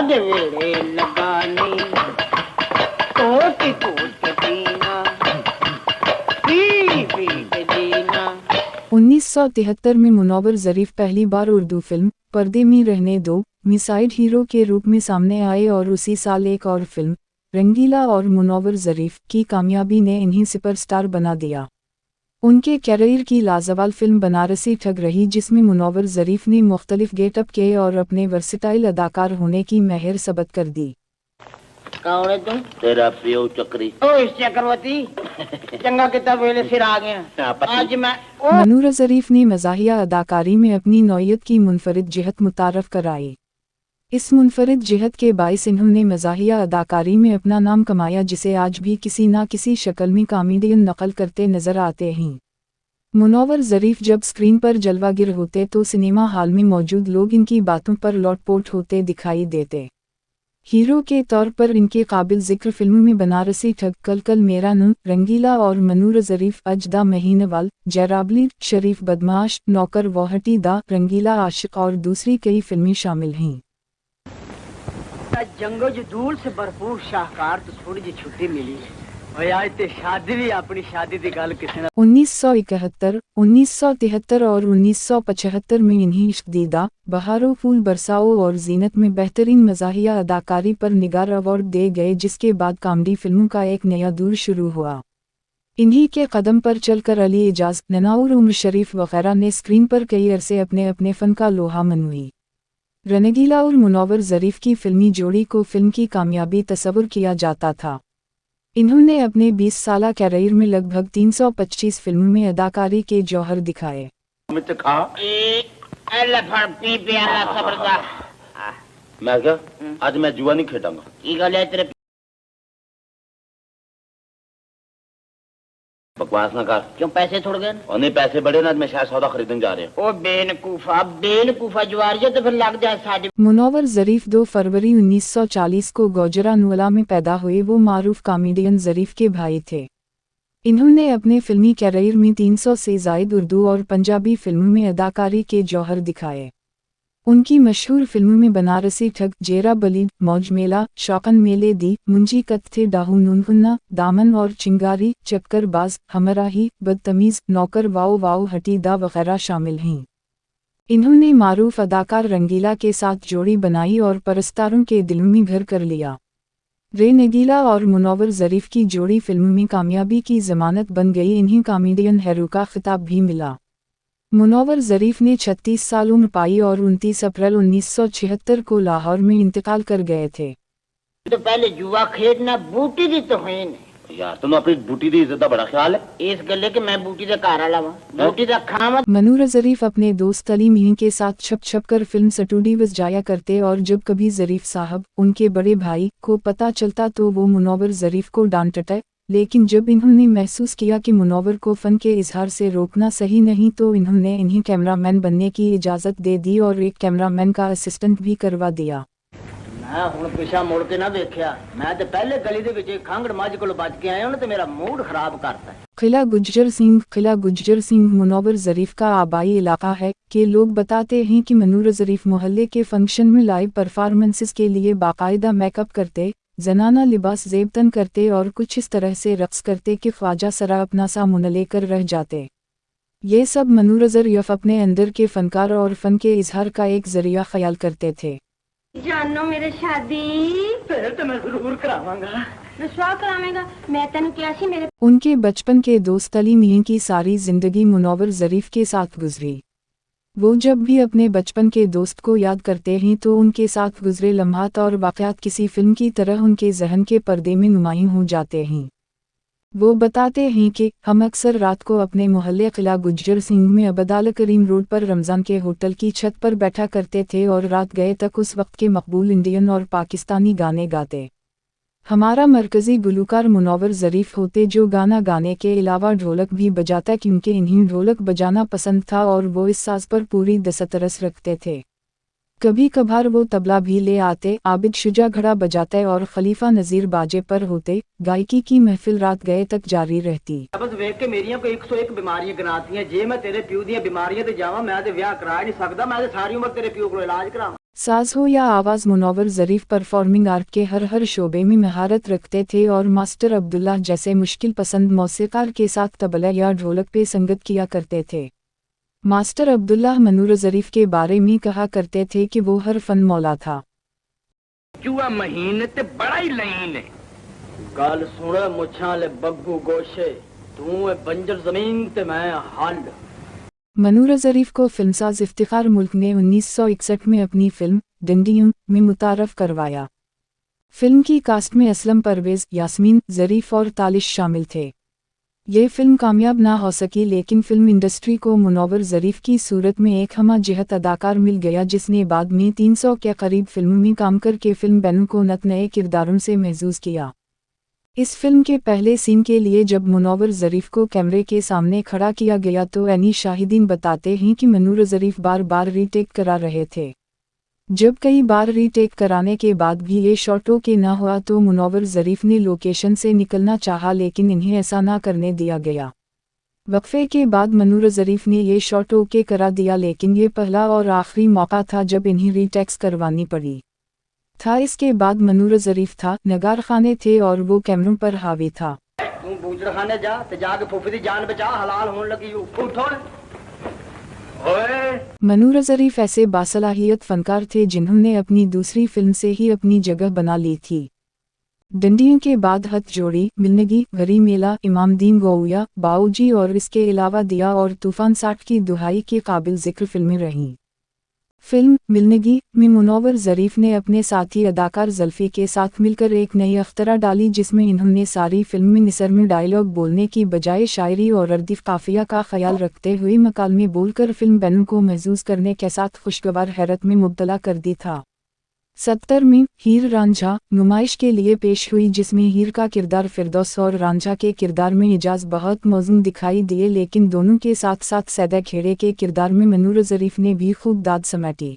दे वेड़े लगानी कोटी कोट पीना पी पी के जीना। 1973 में मुनव्वर ज़रीफ पहली बार उर्दू फिल्म पर्दे में रहने दो में साइड हीरो के रूप में सामने आए और उसी साल एक और फिल्म रंगीला और मुनव्वर ज़रीफ की कामयाबी ने इन्हें सुपरस्टार बना दिया। उनके कैरियर की लाजवाब फिल्म बनारसी ठग रही, जिसमें मुनव्वर ज़रीफ ने मुख्तलिफ गेटअप किए और अपने वर्सिटाइल अदाकार होने की महर सबत कर दी। कौन है तुम? तेरा प्यो चक्री। ओ इस चक्रवर्ती चंगा कितना वेले सिर आ गया आज मैं। मुनव्वर ज़रीफ ने मज़ाहिया अदाकारी में अपनी नौयत की मुनफरिद जिहत मुतारफ़ कराई। इस मुनफरिद जिहत के बाइस इन्होंने मज़ाहिया अदाकारी में अपना नाम कमाया, जिसे आज भी किसी न किसी शक्ल में कॉमेडियन नकल करते नजर आते हैं। मुनव्वर ज़रीफ जब स्क्रीन पर जलवागिर होते तो सिनेमा हॉल में मौजूद लोग इनकी बातों पर लौटपोट होते दिखाई देते। हीरो के तौर पर इनके काबिल जिक्र फिल्मों में बनारसी ठग, कल कल मेरा नूर, रंगीला और मुनव्वर ज़रीफ अजदा महीनवाल, जराबली, शरीफ बदमाश, नौकर वोहटी दा, रंगीला आशिक और दूसरी कई फिल्में शामिल हैं। जंगो जो धूल से भरपूर शाहकार तो थोड़ी जी छुट्टी मिली और आज ते शादी भी अपनी शादी की गल किसी ने 1971, 1973 और 1975 में इन्हें इश्क दीदा, बहारो फूल बरसाओ और जीनत में बेहतरीन मज़ाहिया अदाकारी पर निगार अवार्ड दे गए, जिसके बाद कॉमेडी फिल्मों का एक नया दौर शुरू हुआ। इन्हीं के कदम पर चलकर अली एजाज, ननाउर, उमर शरीफ वगैरह ने स्क्रीन पर कई अरसे अपने अपने फ़न का लोहा मनवाई। रंगीला और मुनव्वर ज़रीफ की फिल्मी जोड़ी को फिल्म की कामयाबी तस्वुर किया जाता था। इन्होंने अपने 20 साला कैरियर में लगभग 325 फिल्मों में अदाकारी के जौहर दिखाए। मैं क्या आज मैं जुआ नहीं खेलूंगा। बकवास ना कर। क्यों पैसे थोड़ गए? और नहीं पैसे बड़े ना, मैं शायद सौदा खरीदने जा रहे हैं। ओ बेनकूफा जुआरिया तो फिर लग जाए साढ़े। मुनव्वर ज़रीफ 2 फरवरी 1940 को गुजरानवाला में पैदा हुए। वो मारूफ कॉमेडियन ज़रीफ के भाई थे। इन्होंने अपने फिल्मी कैरियर में 300 से ज़ायद उर्दू और पंजाबी फिल्मों में अदाकारी के जौहर दिखाए। उनकी मशहूर फिल्मों में बनारसी ठग, जेरा बलीद, मौज मेला, शौकन मेले दी, मुंजी कत्थे, डाहू नूनहुन्ना, दामन और चिंगारी, चक्करबाज, हमराही, बदतमीज, नौकर वाओ वाओ हटी दा वगैरह शामिल हैं। इन्होंने मारूफ अदाकार रंगीला के साथ जोड़ी बनाई और परस्तारों के दिलों में घर कर लिया। रंगीला और मुनव्वर ज़रीफ की जोड़ी फिल्म में कामयाबी की जमानत बन गई। इन्हें कॉमेडियन हीरो का खिताब भी मिला। मुनव्वर ज़रीफ ने 36 साल उम्र पाई और 29 अप्रैल 1976 को लाहौर में इंतकाल कर गए थे। तो पहले जुआ खेलना बूटी दी तो है नहीं यार, तुम अपनी बूटी दी इज्जत का बड़ा ख्याल है। इस गले के मैं बूटी का घर आला बूटी का खावा। मुनव्वर ज़रीफ अपने दोस्त अली मीर के साथ छप छप कर फिल्म स्टूडियोज जाया करते और जब कभी ज़रीफ साहब, उनके बड़े भाई, को पता चलता तो वो मुनव्वर ज़रीफ को डांटते। लेकिन जब इन्होंने महसूस किया कि मुनव्वर को फ़न के इजहार से रोकना सही नहीं तो इन्होंने इन्हें कैमरामैन बनने की इजाज़त दे दी और एक कैमरामैन का असिस्टेंट भी करवा दिया। मैं हुण पिछा मुड़ के ना देखिया, मैं तो पहले गली दे विच खंगड़ मझ कोल बच के आया, उन्हें तो मेरा मूड खराब करता है। किला गुज्जर सिंह मुनव्वर ज़रीफ का आबाई इलाका है कि लोग बताते हैं कि मुनव्वर ज़रीफ मोहल्ले के फंक्शन में लाइव परफॉर्मेंसेस के लिए बाकायदा मेकअप करते, जनाना लिबास ज़ेबतन करते और कुछ इस तरह से रक्स करते कि ख्वाजा सरा अपना सा मुँह लेकर रह जाते। ये सब मुनव्वर ज़रीफ अपने अंदर के फनकार और फ़न के इजहार का एक ज़रिया ख्याल करते थे। जानो मेरे शादी फिर तो मैं जरूर करावांगा। रसवा करावेगा, मैं तेन क्या सी मेरे। उनके बचपन के दोस्त अली मीर की सारी जिंदगी मुनव्वर ज़रीफ के साथ गुजरी। वो जब भी अपने बचपन के दोस्त को याद करते हैं तो उनके साथ गुजरे लम्हात और वाक़यात किसी फिल्म की तरह उनके जहन के पर्दे में नुमायां हो जाते हैं। वो बताते हैं कि हम अक्सर रात को अपने मोहल्ले किला गुज्जर सिंह में अबदाल करीम रोड पर रमज़ान के होटल की छत पर बैठा करते थे और रात गए तक उस वक्त के मकबूल इंडियन और पाकिस्तानी गाने गाते। हमारा मरकज़ी गुलूकार मुनव्वर ज़रीफ होते जो गाना गाने के अलावा ढोलक भी बजाता क्योंकि इन्हें ढोलक बजाना पसंद था और वो इस साज पर पूरी दस्तरस रखते थे। कभी कभार वो तबला भी ले आते, आबिद शुजा घड़ा बजाते और खलीफा नज़ीर बाजे पर होते। गायकी की महफिल रात गए तक जारी रहती। बस वेख के मेरियां कोई 101 बीमारियां गिनातियां, जे मैं तेरे प्यू दी बीमारियां ते जावां मैं ते ब्याह करा नहीं सकदा, मैं ते सारी उम्र तेरे प्यू को इलाज करावां। साज हो या आवाज़, मुनव्वर ज़रीफ परफॉर्मिंग आर्ट के हर शोबे में महारत रखते थे और मास्टर अब्दुल्ला जैसे मुश्किल पसंद मौसीकार के साथ तबला या ढोलक पे संगत किया करते थे। मास्टर अब्दुल्ला मनूर ज़रीफ के बारे में कहा करते थे कि वो हर फन मौला था। चूहा महीन ते बड़ा ही लहीन है। गल सुन मुछां ले बग्गू गोशे, तू है बंजर जमीन ते मैं हल। मनूर ज़रीफ को फिल्मसाज इफ्तिखार मुल्क ने 1961 में अपनी फिल्म डंडियों में मुतारफ करवाया। फिल्म की कास्ट में असलम परवेज़, यास्मीन ज़रीफ और तालिश शामिल थे। ये फिल्म कामयाब ना हो सकी, लेकिन फिल्म इंडस्ट्री को मुनव्वर ज़रीफ की सूरत में एक हमा जहत अदाकार मिल गया जिसने बाद में 300 के करीब फिल्मों में काम करके फिल्म बैनू को नए किरदारों से महजूज किया। इस फिल्म के पहले सीन के लिए जब मुनव्वर ज़रीफ को कैमरे के सामने खड़ा किया गया तो एनी शाहिदीन बताते हैं कि मनूर ज़रीफ बार बार रीटेक करा रहे थे। जब कई बार रीटेक कराने के बाद भी ये शॉट ओके ना हुआ तो मुनव्वर ज़रीफ ने लोकेशन से निकलना चाहा, लेकिन इन्हें ऐसा ना करने दिया गया। वक्फे के बाद मनूर ज़रीफ ने ये शॉट ओके करा दिया, लेकिन ये पहला और आखिरी मौका था जब इन्हें रीटेक्स करवानी पड़ी था। इसके बाद मनूर ज़रीफ था, नगार खाने थे और वो कैमरों पर हावी था। तू बूजर खाने जा ते जाके फूफी दी जान बचा, हलाल होने लगी। उठो ओए मनूर ज़रीफ ऐसे बासलाहियत फनकार थे जिन्होंने अपनी दूसरी फिल्म से ही अपनी जगह बना ली थी। डंडियों के बाद हथ जोड़ी, मिलनगी, गरी मेला, इमामदीन गौया, बाऊजी और इसके अलावा दिया और तूफान 60 की दुहाई के काबिल जिक्र फिल्में रहीं। फिल्म मिलनगी में मुनव्वर ज़रीफ ने अपने साथी अदाकार ज़ुल्फ़ी के साथ मिलकर एक नई अख्तरा डाली जिसमें इन्होंने सारी फिल्म में निसर में डायलॉग बोलने की बजाय शायरी और अर्दीफ काफिया का ख्याल रखते हुए मकालमे बोलकर फिल्म बैनू को महजूज करने के साथ खुशगवार हैरत में मुब्तला कर दी था। 70 में हीर रांझा नुमाइश के लिए पेश हुई जिसमें हीर का किरदार फिरदौस और रांझा के किरदार में एजाज बहुत मौजूद दिखाई दिए, लेकिन दोनों के साथ साथ सैदा खेड़े के किरदार में मनूर ज़रीफ ने भी खूब दाद समेटी।